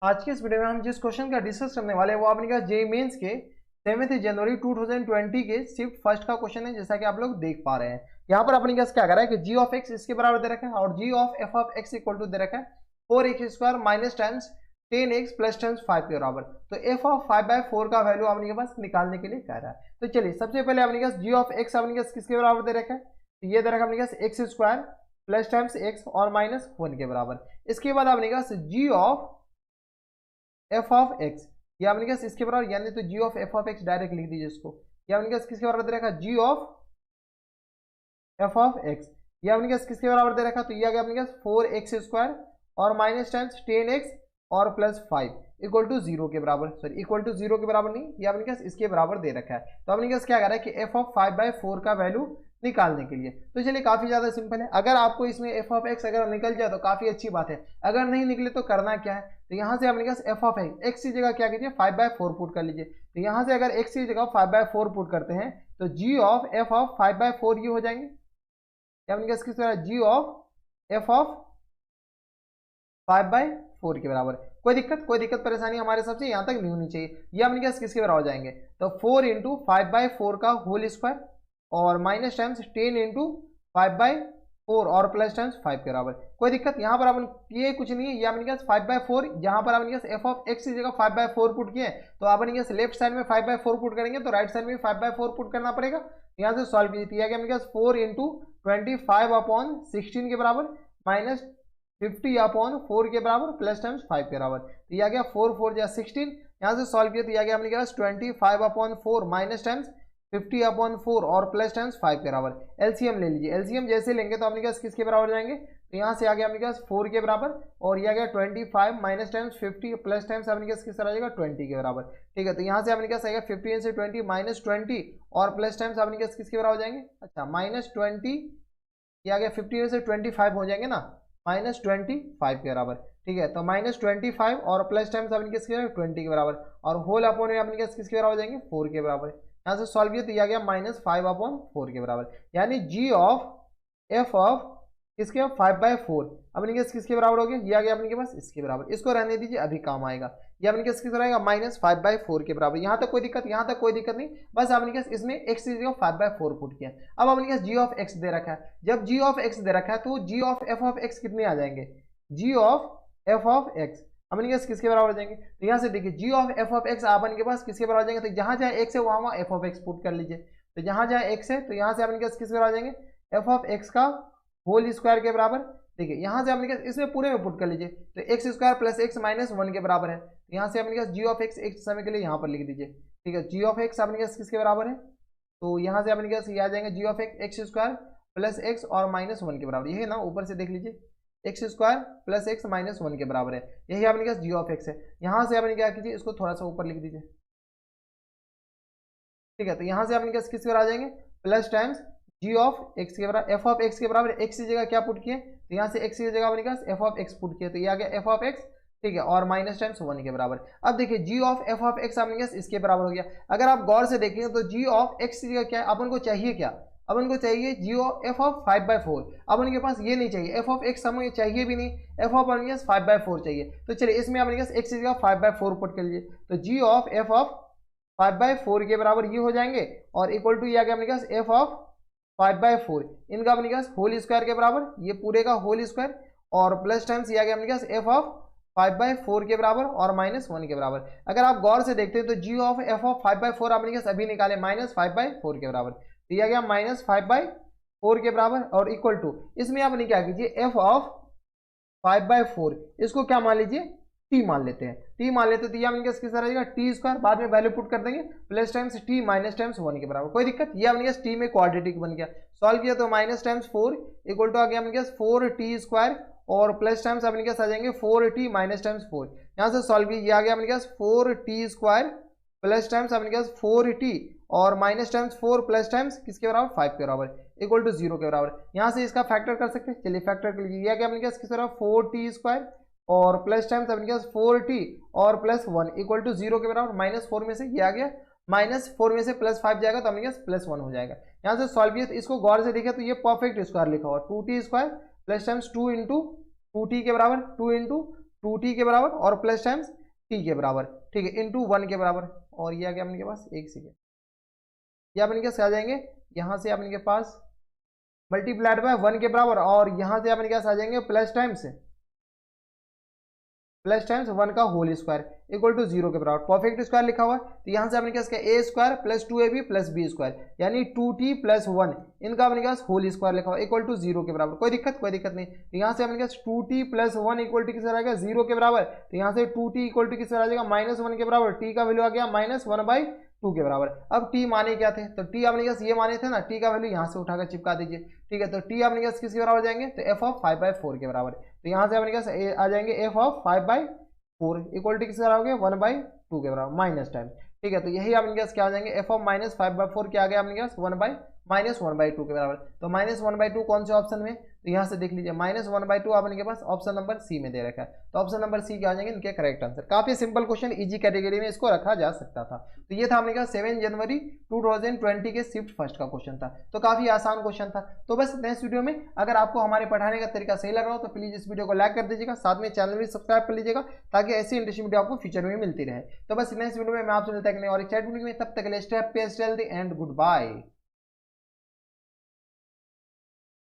आज के इस वीडियो में हम जिस क्वेश्चन का डिस्कस करने वाले हैं वो आपने कहा जेईई मेंस के 7 जनवरी 2020 के शिफ्ट फर्स्ट का क्वेश्चन है, जैसा कि आप लोग देख पा रहे हैं। यहाँ पर अपने क्या करा है कि जी ऑफ एक्स इसके बराबर दे रखा है और g of f of x equal to दे रखा है 4x² minus times 10x plus times 5 के बराबर। तो एफ ऑफ 5/4 का वैल्यू आपने के पास निकालने के लिए कह रहा है। तो चलिए सबसे पहले अपने पास जी ऑफ एक्स अपने किसके बराबर दे रखा है, तो ये दे रखा है अपने पास x² प्लस टाइम्स एक्स और माइनस 1 के बराबर। इसके बाद अपने पास g of f of x, ये आपने क्या इसके बराबर, यानी तो g of f of x direct लिख दीजिए इसको। ये आपने क्या किसके बराबर दे रखा, जी ऑफ एफ ऑफ एक्स। ये आपने क्या किसके बराबर दे रखा, तो ये आ गया अपने क्या 4x² और माइनस टाइम्स 10x और प्लस 5 इक्वल टू 0 के बराबर, सॉरी इक्वल टू 0 के बराबर नहीं, ये आपने क्या इसके बराबर दे रखा है। तो आपने क्या कह रहा है कि एफ ऑफ 5/4 का वैल्यू निकालने के लिए। तो चलिए काफी ज्यादा सिंपल है, अगर आपको इसमें एफ ऑफ एक्स अगर निकल जाए तो काफी अच्छी बात है, अगर नहीं निकले तो करना क्या है, तो यहाँ से आपने क्या एफ ऑफ एक्स की जगह क्या कीजिए 5/4 पुट कर लीजिए। तो यहाँ से अगर एक्स की जगह 5/4 पुट करते हैं तो जी ऑफ एफ ऑफ 5/4 ये हो जाएंगे, किस जी ऑफ एफ ऑफ 5/4 के बराबर। कोई दिक्कत परेशानी हमारे हिसाब से यहाँ तक नहीं होनी चाहिए। ये अपने क्या किसके बराबर हो जाएंगे, तो 4 इंटू 5/4 का होल स्क्वायर और माइनस टाइम्स 10 इंटू 5/4 और प्लस टाइम्स 5 के बराबर। कोई दिक्कत यहाँ पर अपन ये कुछ नहीं है, ये अपने क्या 5/4, यहाँ पर अपने एफ ऑफ एक्स की जगह 5/4 पुट किए, तो अपन क्या लेफ्ट साइड में 5/4 पुट करेंगे तो राइट साइड में 5/4 पुट करना पड़ेगा। यहाँ से सॉल्व कीजिए, अपने क्या 4 इंटू 25/16 के बराबर माइनस 50/4 के बराबर प्लस टाइम्स 5 के बराबर। तो यह आ गया 4 4 या 16, यहाँ से सॉल्व किया तो यह आ गया अपने क्या 25/4 माइनस टाइम्स 50/4 और प्लस टाइम्स 5 के बराबर। एलसीएम ले लीजिए, एलसीएम जैसे लेंगे तो अपने क्या किसके बराबर जाएंगे, तो यहाँ से आ गया अपने क्या 4 के बराबर और यह आ गया 25 माइनस टाइम्स 50 प्लस टाइम्स अपने क्या किस तरह आ जाएगा 20 के बराबर। ठीक है, तो यहाँ से अपने क्या आएगा 15 से 20 माइनस 20 और प्लस टाइम्स अपने क्या किसके बराबर हो जाएंगे, अच्छा माइनस 20, ये आ गया 15 से 25 हो जाएंगे ना, माइनस 25 के बराबर। ठीक है, तो माइनस 25 और प्लस टाइम्स अपने किसके बराबर 20 के बराबर और होल अपॉन में अपने किसके बराबर हो जाएंगे 4 के बराबर। यहाँ से सॉल्व किया तो यह आ गया -5/4 के बराबर, यानी जी ऑफ एफ ऑफ किसके 5/4 अपने किसके बराबर हो गया, ये आ गया अपने के पास इसके बराबर। इसको रहने दीजिए, अभी काम आएगा। ये अपने किसके बराबर आएगा -5/4 के बराबर। यहाँ तक कोई दिक्कत, यहाँ तक कोई दिक्कत नहीं, बस आपने क्या इसमें एक्स की जगह 5/4 पुट किया। अब अपने क्या जी ऑफ एक्स दे रखा है, जब जी ऑफ एक्स दे रखा है तो g of f of x कितने आ जाएंगे, जी ऑफ एफ ऑफ एक्स अपने क्या किसके बराबर हो जाएंगे, तो यहाँ से देखिए जी of f of x upon के पास किसके बराबर हो जाएंगे, तो जहाँ जहाँ एक्स है वहाँ एफ ऑफ एक्स पुट कर लीजिए। तो जहाँ जहाँ एक्स है तो यहाँ से अपन किसके बराबर हो जाएंगे एफ ऑफ एक्स का होल स्क्वायर के बराबर। देखिए यहाँ से अपने इसमें पूरे में पुट कर लीजिए, तो x² प्लस x माइनस 1 के बराबर है। तो यहाँ से अपने जी ऑफ एक्स एक समय के लिए यहाँ पर लिख दीजिए। ठीक है, जी ऑफ एक्स अपने किसके बराबर है, तो यहाँ से अपने ये आ जाएंगे जी ऑफ x² प्लस x और माइनस 1 के बराबर। यही ना, ऊपर से देख लीजिए x² प्लस x माइनस 1 के बराबर है, यही अपने जी ऑफ एक्स है। यहाँ से अपने क्या कीजिए, इसको थोड़ा सा ऊपर लिख दीजिए। ठीक है, तो यहाँ से अपने किसके बराबर आ जाएंगे plus times g of x के बराबर एफ ऑफ एक्स के बराबर एक्स की जगह क्या पुट किए, तो यहाँ से एक्स की जगह अपने पास एफ ऑफ एक्स पुट किए, तो ये आ गया एफ ऑफ एक्स। ठीक है, और माइनस टाइम्स 1 के बराबर। अब देखिए जी ऑफ एफ ऑफ एक्स अपने पास इसके बराबर हो गया। अगर आप गौर से देखेंगे तो जी ऑफ एक्स की जगह क्या है, अपन को चाहिए क्या, अपन को चाहिए जी ऑफ एफ ऑफ 5/4। अब उनके पास ये नहीं चाहिए, एफ ऑफ एक्स हमें चाहिए भी नहीं, एफ ऑफ अपने पास 5/4 चाहिए। तो चलिए इसमें अपने पास एक्स की जगह 5/4 पुट कर लीजिए, तो जी ऑफ एफ ऑफ 5/4 के बराबर ये हो जाएंगे और इक्वल टू ये आ गया अपने पास एफ ऑफ 5/4 इनका अपने पास होल स्क्वायर के बराबर, ये पूरे का होल स्क्वायर और प्लस टाइम्स ये आ गया अपने पास एफ ऑफ 5/4 के बराबर और माइनस 1 के बराबर। अगर आप गौर से देखते हैं तो जी ऑफ एफ ऑफ 5/4 अपने पास अभी निकाले -5/4 के बराबर, तो ये आ गया -5/4 के बराबर और इक्वल टू इसमें आपने क्या कीजिए एफ ऑफ 5/4 इसको क्या मान लीजिए टी मान लेते हैं, टी मान लेते हैं तो ये अपने किस तरह रहेगा t², बाद में वैल्यू पुट कर देंगे plus times t minus times 1 के बराबर। कोई दिक्कत, ये अपने टी में क्वाड्रेटिक बन गया। सॉल्व किया तो माइनस टाइम्स 4 इक्वल टू आ गया अपने 4t² और प्लस टाइम्स अपने क्या आ जाएंगे 4t माइनस टाइम्स 4। यहाँ से सॉल्व किया, ये आ गया अपने क्या 4t² प्लस टाइम्स अपने क्या 4t और माइनस टाइम्स 4 प्लस टाइम्स किसके बराबर 5 के बराबर इक्वल टू 0 के बराबर। यहाँ से इसका फैक्टर कर सकते हैं, चलिए फैक्टर कर लीजिए। ये आ गया अपने क्या किस बराबर 4t² और प्लस टाइम्स अपने पास 4t और प्लस 1 इक्वल टू 0 के बराबर। -4 में से ये आ गया, -4 में से +5 जाएगा तो अपने पास +1 हो जाएगा। यहाँ से सॉल्व किया तो इसको गौर से देखिए तो ये परफेक्ट स्क्वायर लिखा हुआ 2t² plus times 2 into 2t के बराबर 2 इंटू 2t के बराबर और प्लस टाइम्स t के बराबर, ठीक है, इंटू 1 के बराबर। और ये आ गया अपने के पास, एक सेकेंड, ये अपने के आ जाएंगे यहाँ से अपने के पास मल्टीप्लाइड बाय 1 के बराबर, और यहाँ से अपने के आ जाएंगे प्लस टाइम्स 1 का होल स्क्वायर इक्वल टू 0 के बराबर। परफेक्ट स्क्वायर लिखा हुआ है, तो यहाँ से अपने पास क्या a square plus 2ab plus b square यानी 2t प्लस 1, इनका अपने पास होल स्क्वायर लिखा हुआ है इक्वल टू 0 के बराबर। कोई दिक्कत नहीं। तो यहाँ से अपने पास 2t प्लस 1 इक्वल टू किस आ जाएगा 0 के बराबर। तो यहाँ से 2t इक्वल टू किस आ जाएगा -1 के बराबर, t का वैल्यू आ गया -1/2 के बराबर। अब t माने क्या थे, तो t अपने पास ये माने थे ना, t का वैल्यू यहाँ से उठाकर चिपका दीजिए, ठीक है। तो t अपने पास किसके बराबर जाएंगे, तो f ऑफ 5/4 के बराबर। तो यहाँ से अपने पास आ जाएंगे f ऑफ 5/4 इक्वल टू किसके बराबर हो गया 1/2 के बराबर माइनस टाइम, ठीक है। तो यही अपने पास क्या हो जाएंगे f ऑफ -5/4 क्या आ गया अपने पास 1/-1/2 के बराबर। तो -1/2 कौन से ऑप्शन में, तो यहाँ से देख लीजिए -1/2 अपने के पास ऑप्शन नंबर सी में दे रखा है। तो ऑप्शन नंबर सी क्या आ जाएंगे इनके करेक्ट आंसर। काफी सिंपल क्वेश्चन, इजी कैटेगरी में इसको रखा जा सकता था। तो ये था अपने पास 7 जनवरी 2020 के शिफ्ट फर्स्ट का क्वेश्चन था। तो काफी आसान क्वेश्चन था। तो बस नेक्स्ट वीडियो में अगर आपको हमारे पढ़ाने का तरीका सही लग रहा हो तो प्लीज इस वीडियो को लाइक कर दीजिएगा, साथ में चैनल भी सब्सक्राइब कर लीजिएगा ताकि ऐसी इंटरेस्टिंग वीडियो आपको फ्यूचर में मिलती रहे। तो बस नेक्स्ट वीडियो में मैं आपसे मिलता है और एक चैट वीडियो में, तब तक के लिए स्टेप पे हेल्दी एंड गुड बाय।